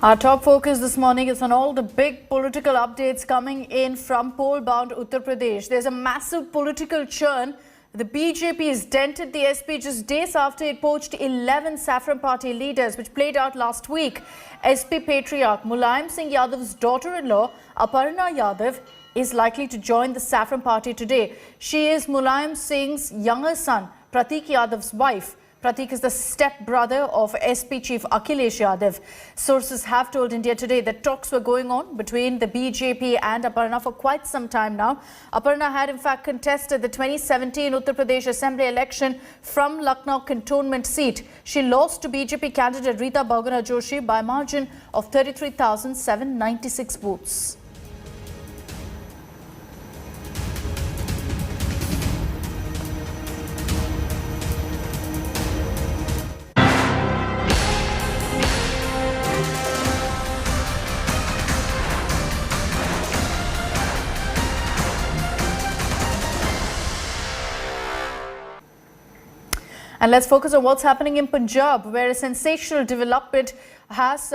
Our top focus this morning is on all the big political updates coming in from poll-bound Uttar Pradesh. There's a massive political churn. The BJP has dented the SP just days after it poached 11 Saffron Party leaders, which played out last week. SP patriarch Mulayam Singh Yadav's daughter-in-law, Aparna Yadav, is likely to join the Saffron Party today. She is Mulayam Singh's younger son, Pratik Yadav's wife. Pratik is the step-brother of SP chief Akhilesh Yadav. Sources have told India Today that talks were going on between the BJP and Aparna for quite some time now. Aparna had in fact contested the 2017 Uttar Pradesh Assembly election from Lucknow cantonment seat. She lost to BJP candidate Rita Bahuguna Joshi by a margin of 33,796 votes. And let's focus on what's happening in Punjab, where a sensational development has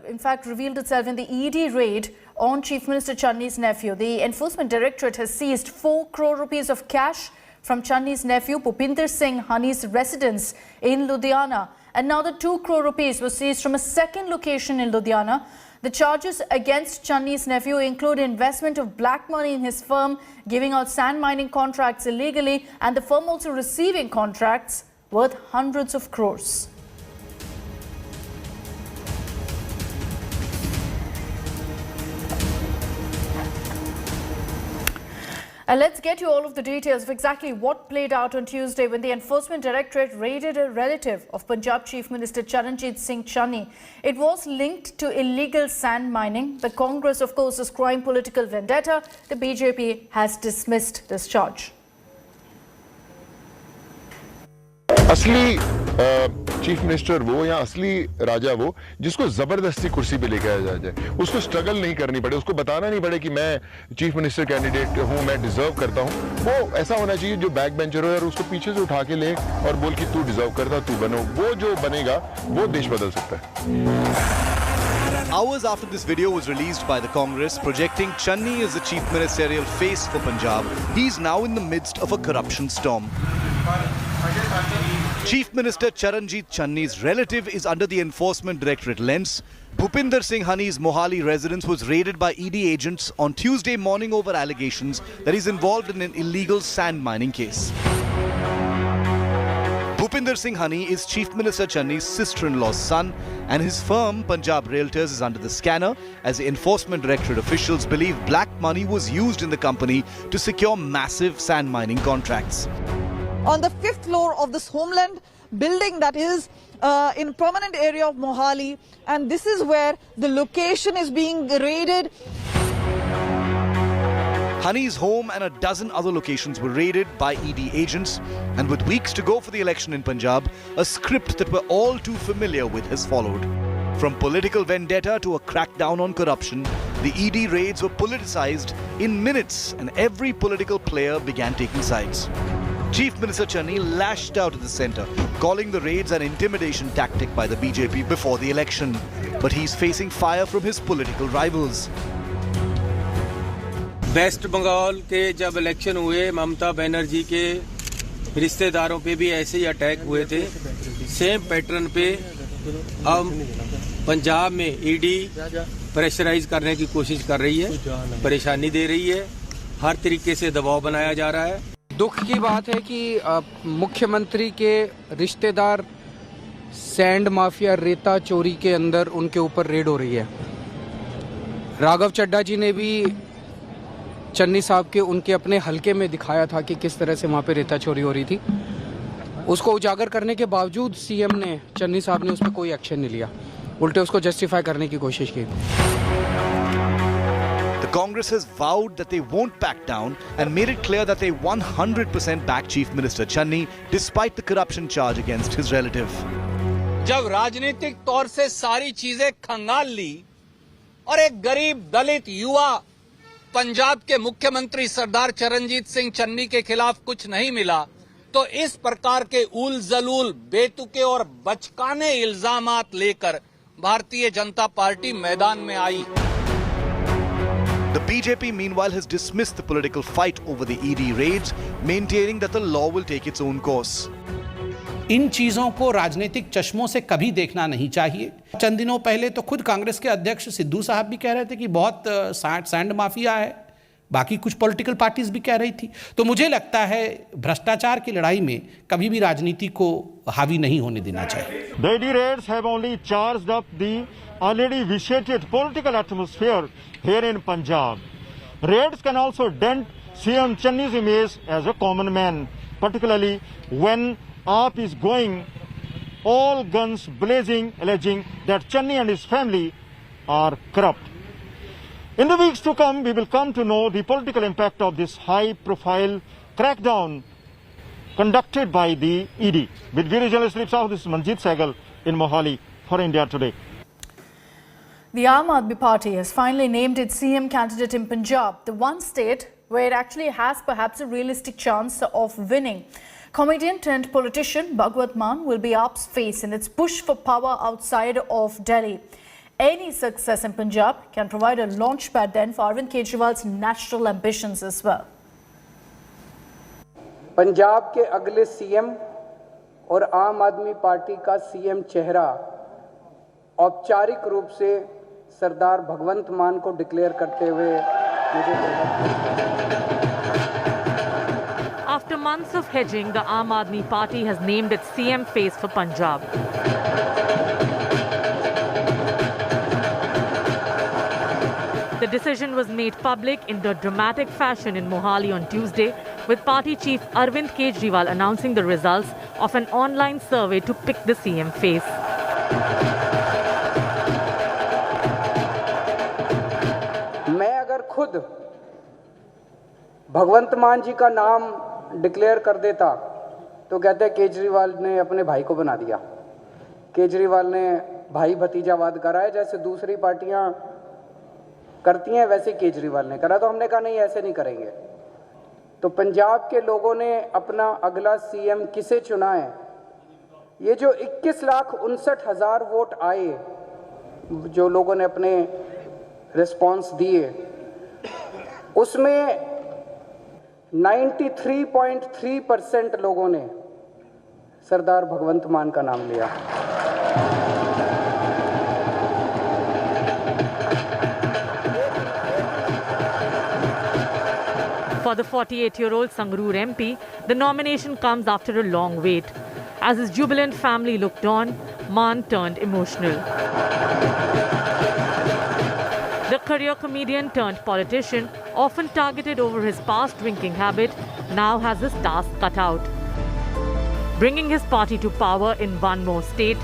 in fact revealed itself in the ED raid on Chief Minister Channi's nephew. The Enforcement Directorate has seized 4 crore rupees of cash from Channi's nephew Bhupinder Singh Honey's residence in Ludhiana. Another 2 crore rupees was seized from a second location in Ludhiana. The charges against Channi's nephew include investment of black money in his firm, giving out sand mining contracts illegally, and the firm also receiving contracts worth hundreds of crores. And let's get you all of the details of exactly what played out on Tuesday when the Enforcement Directorate raided a relative of Punjab Chief Minister Charanjit Singh Channi. It was linked to illegal sand mining. The Congress, of course, is crying political vendetta. The BJP has dismissed this charge. असली chief minister वो या असली राजा वो जिसको जबरदस्ती कुर्सी पे लेके आया जाए, उसको स्ट्रगल नहीं करनी पड़े, उसको बताना नहीं पड़े कि मैं चीफ मिनिस्टर कैंडिडेट हूं, मैं डिजर्व करता हूं। वो ऐसा होना चाहिए जो बैक बेंचर हो और उसको पीछे से उठा के ले और बोल कि तू डिजर्व करता, तू बनो। वो जो बनेगा वो देश बदल सकता है। Hours after this video was released by the Congress projecting Channi as the chief ministerial face for Punjab, he's now in the midst of a corruption storm. Chief Minister Charanjit Channi's relative is under the Enforcement Directorate lens. Bhupinder Singh Honey's Mohali residence was raided by ED agents on Tuesday morning over allegations that he's involved in an illegal sand mining case. Bhupinder Singh Honey is Chief Minister Channi's sister-in-law's son, and his firm, Punjab Realtors, is under the scanner as the Enforcement Directorate officials believe black money was used in the company to secure massive sand mining contracts. On the 5th floor of this homeland building that is in prominent area of Mohali, and this is where the location is being raided. Honey's home and a dozen other locations were raided by ED agents, and with weeks to go for the election in Punjab, a script that we're all too familiar with has followed. From political vendetta to a crackdown on corruption, the ED raids were politicized in minutes, and every political player began taking sides. Chief Minister Channi lashed out at the centre, calling the raids an intimidation tactic by the BJP before the election. But he's facing fire from his political rivals. West Bengal के जब election हुए, ममता बनर्जी के रिश्तेदारों पे भी ऐसे ही attack हुए थे। सेम पैटर्न पे अब पंजाब में ईडी प्रेशराइज करने की कोशिश कर रही है, परेशानी दे रही है, हर तरीके से दबाव बनाया जा रहा है। दुख की बात है कि मुख्यमंत्री के रिश्तेदार सैंड माफिया रेता चोरी के अंदर उनके ऊपर रेड हो रही है। राघव चड्ढा जी ने भी चन्नी साहब के उनके अपने हलके में दिखाया था कि किस तरह से वहाँ पे रेता चोरी हो रही थी। उसको उजागर करने के बावजूद सीएम ने, चन्नी साहब ने उस पर कोई एक्शन नहीं लिया, उल्टे उसको जस्टिफाई करने की कोशिश की। The Congress has vowed that they won't back down and made it clear that they 100% back Chief Minister Channi despite the corruption charge against his relative. जब राजनीतिक तौर से सारी चीजें खंगाल ली और एक गरीब दलित युवा पंजाब के मुख्यमंत्री सरदार चरणजीत सिंह चन्नी के खिलाफ कुछ नहीं मिला, तो इस प्रकार के उल जलूल बेतुके और बचकाने इल्जामात लेकर भारतीय जनता पार्टी मैदान में आई। The BJP meanwhile has dismissed the political fight over the ED raids, maintaining that the law will take its own course. इन चीजों को राजनीतिक चश्मों से कभी देखना नहीं चाहिए। चंद दिनों पहले तो खुद कांग्रेस के अध्यक्ष सिद्धू साहब भी कह रहे थे कि बहुत सैंड माफिया है, बाकी कुछ पॉलिटिकल पार्टीज भी कह रही थी। तो मुझे लगता है भ्रष्टाचार की लड़ाई में कभी भी राजनीति को हावी नहीं होने देना चाहिए। The ED raids have only charged up the already vitiated political atmosphere here in Punjab. Raids can also dent CM Channi's image as a common man, particularly when AAP is going all guns blazing, alleging that Channi and his family are corrupt. In the weeks to come, we will come to know the political impact of this high-profile crackdown conducted by the ED. With video journalist Lip Sahu, this is Manjeet Sehgal in Mohali for India Today. The Aam Aadmi Party has finally named its CM candidate in Punjab, the one state where it actually has perhaps a realistic chance of winning. Comedian turned politician Bhagwant Mann will be AAP's face in its push for power outside of Delhi. Any success in Punjab can provide a launchpad then for Arvind Kejriwal's national ambitions as well. Punjab के अगले CM और आम आदमी party का CM चेहरा औपचारिक रूप से सरदार भगवंत मान को डिक्लेयर करते हुए After months of hedging, the Aam Aadmi Party has named its CM face for Punjab. The decision was made public in the dramatic fashion in Mohali on Tuesday, with party chief Arvind Kejriwal announcing the results of an online survey to pick the CM face. मैं अगर खुद भगवंत मान जी का नाम declare कर देता तो कहते हैं केजरीवाल ने अपने भाई को बना दिया, केजरीवाल ने भाई भतीजावाद करा है, जैसे दूसरी पार्टियां करती हैं वैसे केजरीवाल ने करा। तो हमने कहा नहीं, ऐसे नहीं करेंगे। तो पंजाब के लोगों ने अपना अगला सीएम किसे चुना है, ये जो 21,59,000 वोट आए, जो लोगों ने अपने रिस्पांस दिए, उसमें 93.3% लोगों ने सरदार भगवंत मान का नाम लिया। For the 48-year-old Sangrur MP, the nomination comes after a long wait. As his jubilant family looked on, Maan turned emotional. The career comedian turned politician, often targeted over his past drinking habit, now has his task cut out. Bringing his party to power in one more state,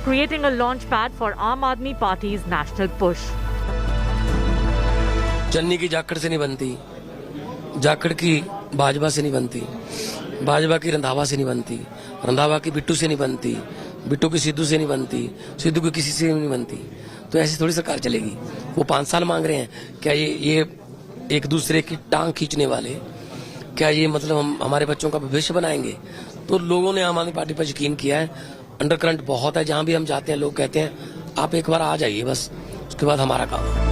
creating a launchpad for Aam Aadmi Party's national push. Channi की जाखड़ से नहीं बनती, जाखड़ की भाजपा से नहीं बनती, भाजपा की रंधावा से नहीं बनती, रंधावा की बिट्टू से नहीं बनती, बिट्टू की सिद्धू से नहीं बनती, सिद्धू की किसी से नहीं बनती। तो ऐसी थोड़ी सरकार चलेगी। वो 5 साल मांग रहे हैं, क्या ये एक दूसरे की टांग खींचने वाले, क्या ये मतलब हम हमारे बच्चों का भविष्य बनाएंगे? तो लोगों ने आम आदमी पार्टी पर यकीन किया है। अंडरकरंट बहुत है, जहां भी हम जाते हैं लोग कहते हैं आप एक बार आ जाइए, बस उसके बाद हमारा काम है।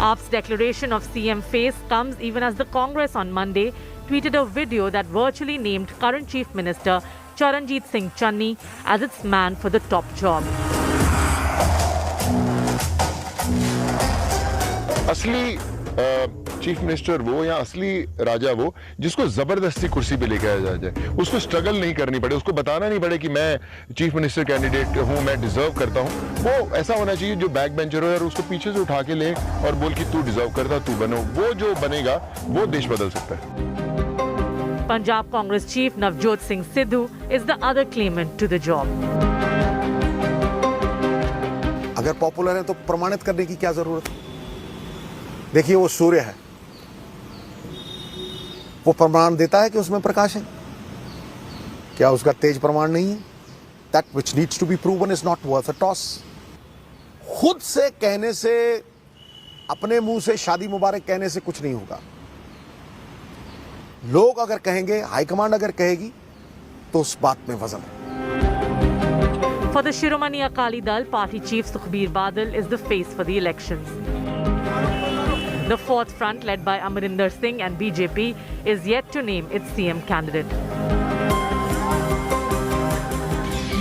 AAP's declaration of CM face comes even as the Congress on Monday tweeted a video that virtually named current Chief Minister Charanjit Singh Channi as its man for the top job. असली chief minister वो या असली राजा वो जिसको जबरदस्ती कुर्सी पे लेके आया जाए, उसको स्ट्रगल नहीं करनी पड़े, उसको बताना नहीं पड़े कि मैं चीफ मिनिस्टर कैंडिडेट हूं, मैं डिजर्व करता हूं। वो ऐसा होना चाहिए जो बैक बेंचर हो और उसको पीछे से उठा के ले और बोल कि तू डिजर्व करता, तू बनो। वो जो बनेगा वो देश बदल सकता है। Punjab Congress Chief Navjot Singh Sidhu is the other claimant to the job. अगर पॉपुलर है तो प्रमाणित करने की क्या जरूरत है? देखिए वो सूर्य है, वो प्रमाण देता है कि उसमें प्रकाश है। क्या उसका तेज प्रमाण नहीं है? That which needs to be proven is not worth a toss. खुद से कहने से, अपने मुंह से शादी मुबारक कहने से कुछ नहीं होगा। लोग अगर कहेंगे, हाईकमांड अगर कहेगी, तो उस बात में वजन है। For the Shiromani Akali Dal, party chief Sukhbir Badal is the face for the elections. The fourth front, led by Amarinder Singh and BJP, is yet to name its CM candidate.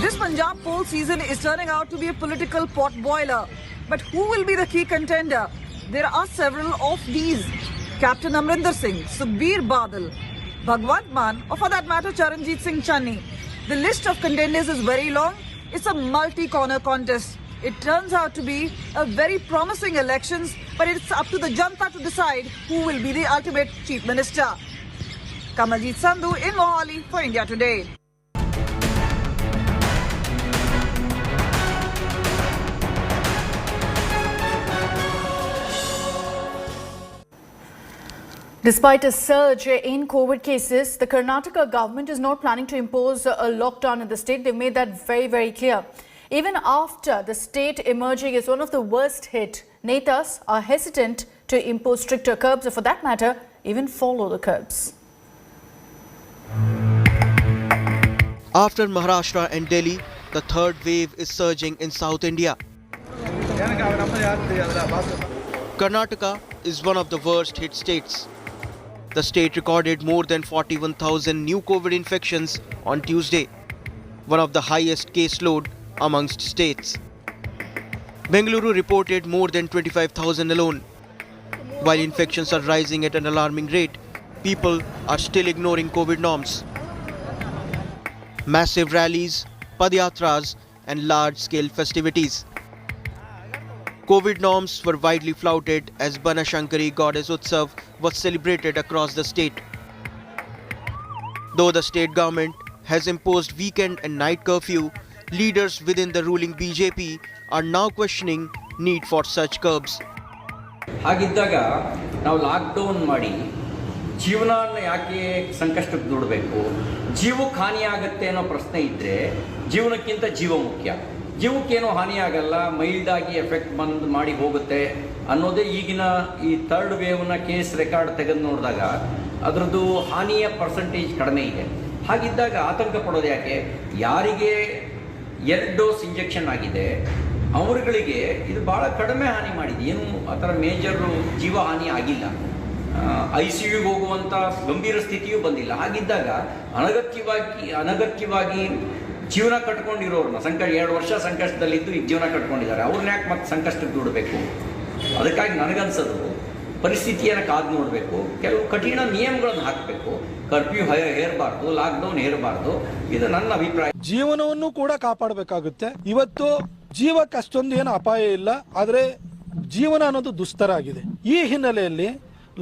This Punjab poll season is turning out to be a political pot boiler. But who will be the key contender? There are several of these. Captain Amarinder Singh, Sukhbir Badal, Bhagwant Mann, or for that matter, Charanjit Singh Channi. The list of contenders is very long. It's a multi-corner contest. It turns out to be a very promising elections, but it's up to the Janta to decide who will be the ultimate Chief Minister. Kamaljeet Sandhu in Mohali for India Today. Despite a surge in COVID cases, the Karnataka government is not planning to impose a lockdown in the state. They've made that very, very clear. Even after the state emerging as one of the worst hit, netas are hesitant to impose stricter curbs, or for that matter, even follow the curbs. After Maharashtra and Delhi, the third wave is surging in South India. Karnataka is one of the worst hit states. The state recorded more than 41,000 new COVID infections on Tuesday, one of the highest caseload amongst states. Bengaluru reported more than 25,000 alone. While infections are rising at an alarming rate, people are still ignoring COVID norms. Massive rallies, padyatras and large-scale festivities. COVID norms were widely flouted as Banashankari Goddess Utsav was celebrated across the state. Though the state government has imposed weekend and night curfew, leaders within the ruling BJP are now questioning need for such curbs. ಹಾಗಿದ್ದಾಗ ನಾವು lockdown ಮಾಡಿ ಜೀವನನ ಯಾಕೆ ಸಂಕಷ್ಟಕ್ಕೆ ದೂಡಬೇಕು, ಜೀವಕ್ಕೆ ಹಾನಿ ಆಗುತ್ತೆ ಅನ್ನೋ ಪ್ರಶ್ನೆ ಇದ್ದರೆ ಜೀವನಕ್ಕಿಂತ ಜೀವ ಮುಖ್ಯ. ಜೀವಕ್ಕೇನೋ ಹಾನಿ ಆಗಲ್ಲ, ಮೈಲ್ಡಾಗಿ ಎಫೆಕ್ಟ್ ಮಾಡಿ ಹೋಗುತ್ತೆ ಅನ್ನೋದೇ ಈಗಿನ ಈ ಥರ್ಡ್ ವೇವ್ನ ಕೇಸ್ ರೆಕಾರ್ಡ್ ತೆಗೆದು ನೋಡಿದಾಗ ಅದರದ್ದು ಹಾನಿಯ ಪರ್ಸೆಂಟೇಜ್ ಕಡಿಮೆ ಇದೆ. ಹಾಗಿದ್ದಾಗ ಆತಂಕ ಪಡೋದು ಯಾಕೆ? ಯಾರಿಗೆ 2 ಡೋಸ್ ಇಂಜೆಕ್ಷನ್ ಆಗಿದೆ ಅವರುಗಳಿಗೆ ಇದು ಭಾಳ ಕಡಿಮೆ ಹಾನಿ ಮಾಡಿದೆ, ಏನು ಆ ಥರ ಮೇಜರು ಜೀವ ಹಾನಿ ಆಗಿಲ್ಲ, ICUಗೆ ಹೋಗುವಂಥ ಗಂಭೀರ ಸ್ಥಿತಿಯೂ ಬಂದಿಲ್ಲ. ಹಾಗಿದ್ದಾಗ ಅನಗತ್ಯವಾಗಿ ಜೀವನ ಕಟ್ಕೊಂಡಿರೋರನ್ನ 2 ವರ್ಷ ಸಂಕಷ್ಟದಲ್ಲಿದ್ದು ಈಗ ಜೀವನ ಕಟ್ಕೊಂಡಿದ್ದಾರೆ, ಅವ್ರನ್ನ ಯಾಕೆ ಮತ್ತೆ ಸಂಕಷ್ಟಕ್ಕೆ ದೂಡಬೇಕು? ಅದಕ್ಕಾಗಿ ನನಗನ್ಸೋದು ಪರಿಸ್ಥಿತಿಯನ್ನು ಕಾದು ನೋಡಬೇಕು, ಕೆಲವು ಕಠಿಣ ನಿಯಮಗಳನ್ನು ಹಾಕಬೇಕು, ಕರ್ಫ್ಯೂ ಹೇರಬಾರ್ದು, ಲಾಕ್ಡೌನ್ ಹೇರಬಾರ್ದು, ಇದು ನನ್ನ ಅಭಿಪ್ರಾಯ. ಜೀವನವನ್ನು ಕೂಡ ಕಾಪಾಡಬೇಕಾಗುತ್ತೆ. ಇವತ್ತು ಜೀವಕ್ಕೆ ಅಷ್ಟೊಂದು ಏನು ಅಪಾಯ ಇಲ್ಲ, ಆದರೆ ಜೀವನ ಅನ್ನೋದು ದುಸ್ತರ ಆಗಿದೆ. ಈ ಹಿನ್ನೆಲೆಯಲ್ಲಿ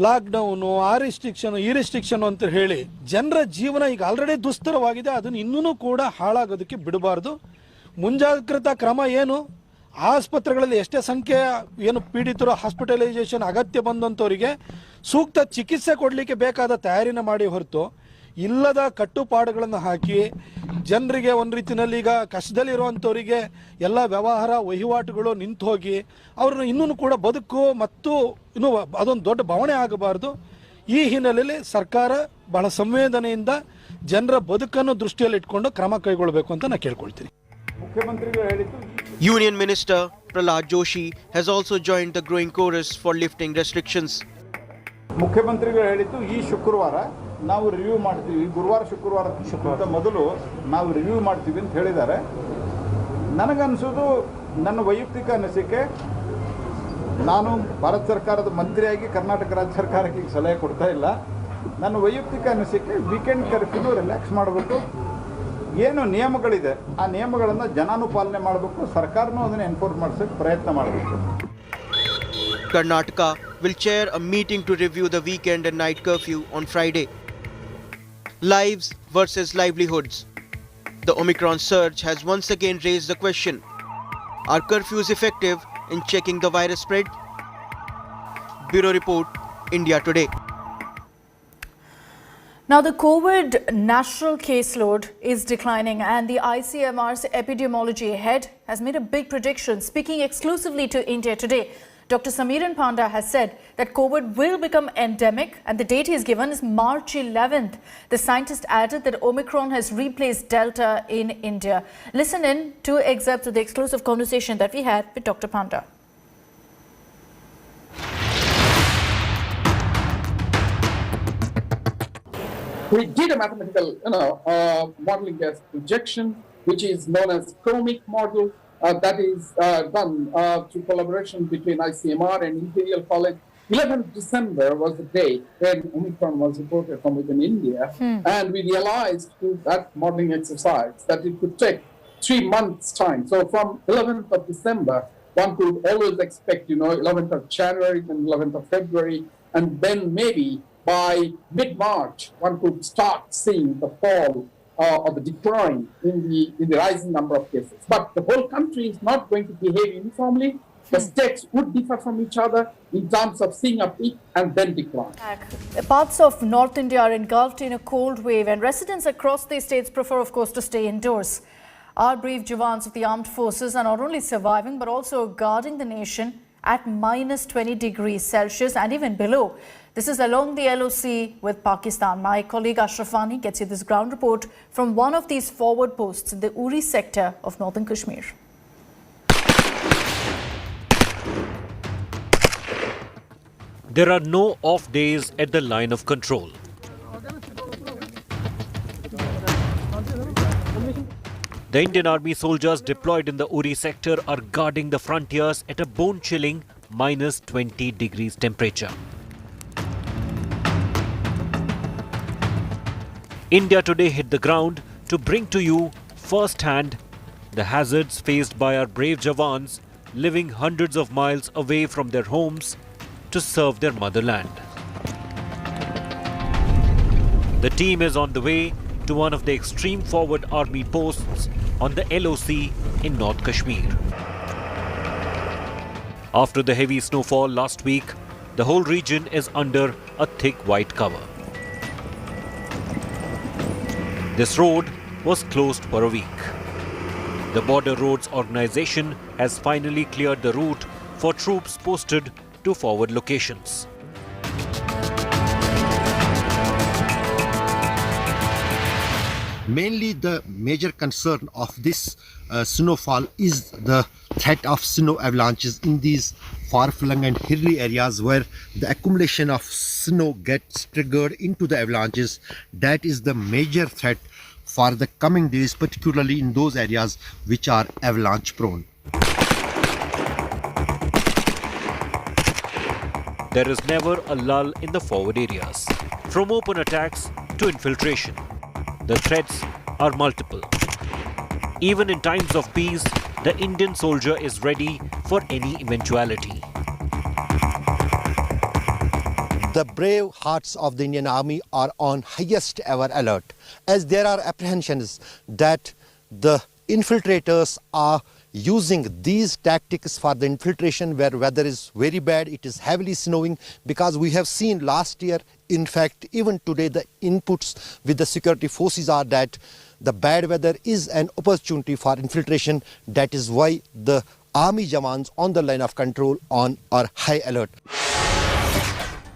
ಲಾಕ್ಡೌನು, ಆ ರಿಸ್ಟ್ರಿಕ್ಷನ್, ಈ ರಿಸ್ಟ್ರಿಕ್ಷನ್ ಅಂತ ಹೇಳಿ ಜನರ ಜೀವನ ಈಗ ಆಲ್ರೆಡಿ ದುಸ್ತರವಾಗಿದೆ, ಅದನ್ನು ಇನ್ನೂ ಕೂಡ ಹಾಳಾಗೋದಕ್ಕೆ ಬಿಡಬಾರ್ದು. ಮುಂಜಾಗ್ರತಾ ಕ್ರಮ ಏನು, ಆಸ್ಪತ್ರೆಗಳಲ್ಲಿ ಎಷ್ಟೇ ಸಂಖ್ಯೆಯ ಏನು ಪೀಡಿತರು ಹಾಸ್ಪಿಟಲೈಸೇಷನ್ ಅಗತ್ಯ ಬಂದಂಥವರಿಗೆ ಸೂಕ್ತ ಚಿಕಿತ್ಸೆ ಕೊಡಲಿಕ್ಕೆ ಬೇಕಾದ ತಯಾರಿನ ಮಾಡಿ ಹೊರತು ಇಲ್ಲದ ಕಟ್ಟುಪಾಡುಗಳನ್ನು ಹಾಕಿ ಜನರಿಗೆ ಒಂದು ರೀತಿಯಲ್ಲಿ ಈಗ ಕಷ್ಟದಲ್ಲಿರುವಂಥವರಿಗೆ ಎಲ್ಲ ವ್ಯವಹಾರ ವಹಿವಾಟುಗಳು ನಿಂತು ಹೋಗಿ ಅವ್ರನ್ನ ಇನ್ನೂ ಕೂಡ ಬದುಕು ಮತ್ತು ಇನ್ನೂ ಅದೊಂದು ದೊಡ್ಡ ಬವಣೆ ಆಗಬಾರ್ದು. ಈ ಹಿನ್ನೆಲೆಯಲ್ಲಿ ಸರ್ಕಾರ ಬಹಳ ಸಂವೇದನೆಯಿಂದ ಜನರ ಬದುಕನ್ನು ದೃಷ್ಟಿಯಲ್ಲಿ ಇಟ್ಕೊಂಡು ಕ್ರಮ ಕೈಗೊಳ್ಳಬೇಕು ಅಂತ ನಾನು ಕೇಳ್ಕೊಳ್ತೀನಿ. Union Minister Prahlad Joshi has also joined the growing chorus for lifting restrictions. ಮುಖ್ಯಮಂತ್ರಿಗಳು ಹೇಳಿದ್ದು ಈ ಶುಕ್ರವಾರ ನಾವು ರಿವ್ಯೂ ಮಾಡ್ತೀವಿ, ಗುರುವಾರ ಶುಕ್ರವಾರ ಮೊದಲು ನಾವು ರಿವ್ಯೂ ಮಾಡ್ತೀವಿ ಅಂತ ಹೇಳಿದ್ದಾರೆ. ನನಗನ್ಸೋದು, ನನ್ನ ವೈಯಕ್ತಿಕ ಅನಿಸಿಕೆ, ನಾನು ಭಾರತ ಸರ್ಕಾರದ ಮಂತ್ರಿಯಾಗಿ ಕರ್ನಾಟಕ ರಾಜ್ಯ ಸರ್ಕಾರಕ್ಕೆ ಈಗ ಸಲಹೆ ಕೊಡ್ತಾ ಇಲ್ಲ. ನನ್ನ ವೈಯಕ್ತಿಕ ಅನಿಸಿಕೆ ವೀಕೆಂಡ್ ಕರ್ಫ್ಯೂನು ರಿಲ್ಯಾಕ್ಸ್ ಮಾಡಬೇಕು, ಏನು ನಿಯಮಗಳಿದೆ ಆ ನಿಯಮಗಳನ್ನು ಜನಾನುಪಾಲನೆ ಮಾಡಬೇಕು, ಸರ್ಕಾರನೂ ಅದನ್ನು ಎನ್ಫೋರ್ಸ್ ಮಾಡಿಸೋಕ್ಕೆ ಪ್ರಯತ್ನ ಮಾಡಬೇಕು. Karnataka will chair a meeting to review the weekend and night curfew on Friday. Lives versus livelihoods. The Omicron surge has once again raised the question: are curfews effective in checking the virus spread? Bureau Report, India Today. Now, the COVID national caseload is declining, and the ICMR's epidemiology head has made a big prediction. Speaking exclusively to India Today, Dr. Samiran Panda has said that COVID will become endemic and the date he has given is March 11th. The scientist added that Omicron has replaced Delta in India. Listen in to excerpts of the exclusive conversation that we had with Dr. Panda. We did a mathematical, modeling as projection, which is known as chromic model. That is done through collaboration between ICMR and Imperial College. 11th December was the day when Omicron was reported from within India. And we realized through that modeling exercise that it could take 3 months' time. So from 11th of December, one could always expect, 11th of January, then 11th of February, and then maybe by mid-March, one could start seeing the fall or the decline in the rising number of cases. But the whole country is not going to behave uniformly. The states would differ from each other in terms of seeing a peak and then decline. Parts of North India are engulfed in a cold wave and residents across these states prefer, of course, to stay indoors. Our brave Jawans of the armed forces are not only surviving but also guarding the nation at minus 20 degrees Celsius and even below. This is along the LOC with Pakistan. My colleague Ashrafani gets you this ground report from one of these forward posts in the Uri sector of northern Kashmir. There are no off days at the line of control. The Indian Army soldiers deployed in the Uri sector are guarding the frontiers at a bone-chilling minus 20 degrees temperature. India today hit the ground to bring to you firsthand the hazards faced by our brave Jawans living hundreds of miles away from their homes to serve their motherland. The team is on the way to one of the extreme forward army posts on the LOC in North Kashmir. After the heavy snowfall last week, the whole region is under a thick white cover. This road was closed for a week. The Border Roads Organization has finally cleared the route for troops posted to forward locations. Mainly the major concern of this snowfall is the threat of snow avalanches in these far-flung and hilly areas where the accumulation of snow gets triggered into the avalanches. That is the major threat for the coming days, particularly in those areas which are avalanche prone. There is never a lull in the forward areas. From open attacks to infiltration, the threats are multiple. Even in times of peace, the Indian soldier is ready for any eventuality. The brave hearts of the Indian Army are on highest ever alert, as there are apprehensions that the infiltrators are using these tactics for the infiltration where weather is very bad, it is heavily snowing, because we have seen last year, in fact even today, the inputs with the security forces are that the bad weather is an opportunity for infiltration. That is why the army Jawans on the line of control are high alert.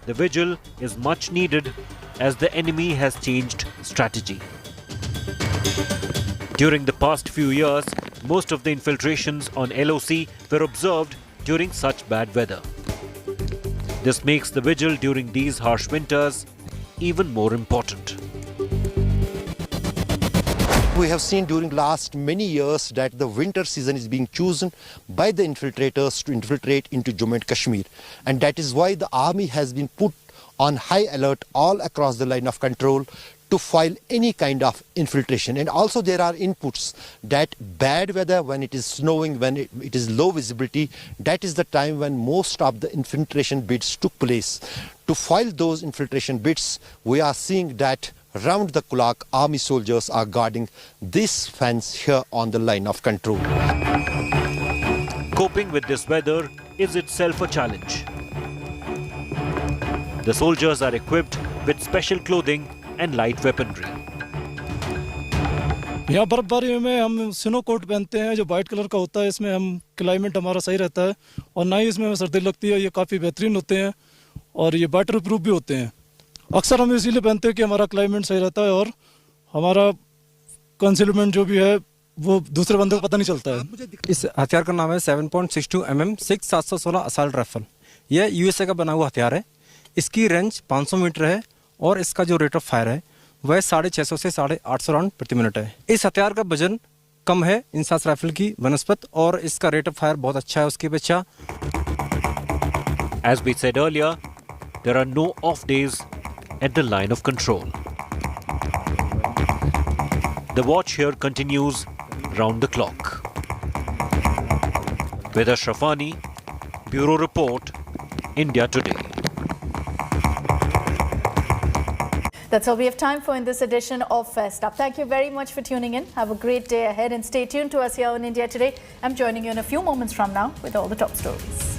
The vigil is much needed as the enemy has changed strategy. During the past few years, most of the infiltrations on LOC were observed during such bad weather. This makes the vigil during these harsh winters even more important. We have seen during last many years that the winter season is being chosen by the infiltrators to infiltrate into Jammu and Kashmir. And that is why the army has been put on high alert all across the line of control to foil any kind of infiltration. And also there are inputs that bad weather, when it is snowing, when it is low visibility, that is the time when most of the infiltration bids took place. To foil those infiltration bids, we are seeing that round the clock army soldiers are guarding this fence here on the line of control. Coping with this weather is itself a challenge. The soldiers are equipped with special clothing and light weaponry. यहाँ बर्फबारी में हम snow coat पहनते हैं जो white colour का होता है। इसमें हम क्लाइमेट हमारा सही रहता है और ना ही इसमें सर्दी लगती है। ये काफ़ी बेहतरीन होते हैं और ये वाटर प्रूफ भी होते हैं। अक्सर हम इसीलिए पहनते हैं कि हमारा क्लाइमेट सही रहता है और हमारा कंसीलमेंट जो भी है वो दूसरे बंदे को पता नहीं चलता है। इस हथियार का नाम है 7.62 mm 716 असॉल्ट राइफल। यह यूएसए का बना हुआ हथियार है। इसकी रेंज 500 मीटर है और इसका जो रेट ऑफ फायर है वह 650 से 850 राउंड प्रति मिनट है। इस हथियार का वजन कम है इंसास राइफल की बनस्पत और इसका रेट ऑफ फायर बहुत अच्छा है उसकी अपेक्षा। As we said earlier, there are no off days at the line of control. The watch here continues round the clock. With Ashrafani, Bureau Report, India Today. That's all we have time for in this edition of Fest Up. Thank you very much for tuning in. Have a great day ahead and stay tuned to us here on India Today. I'm joining you in a few moments from now with all the top stories.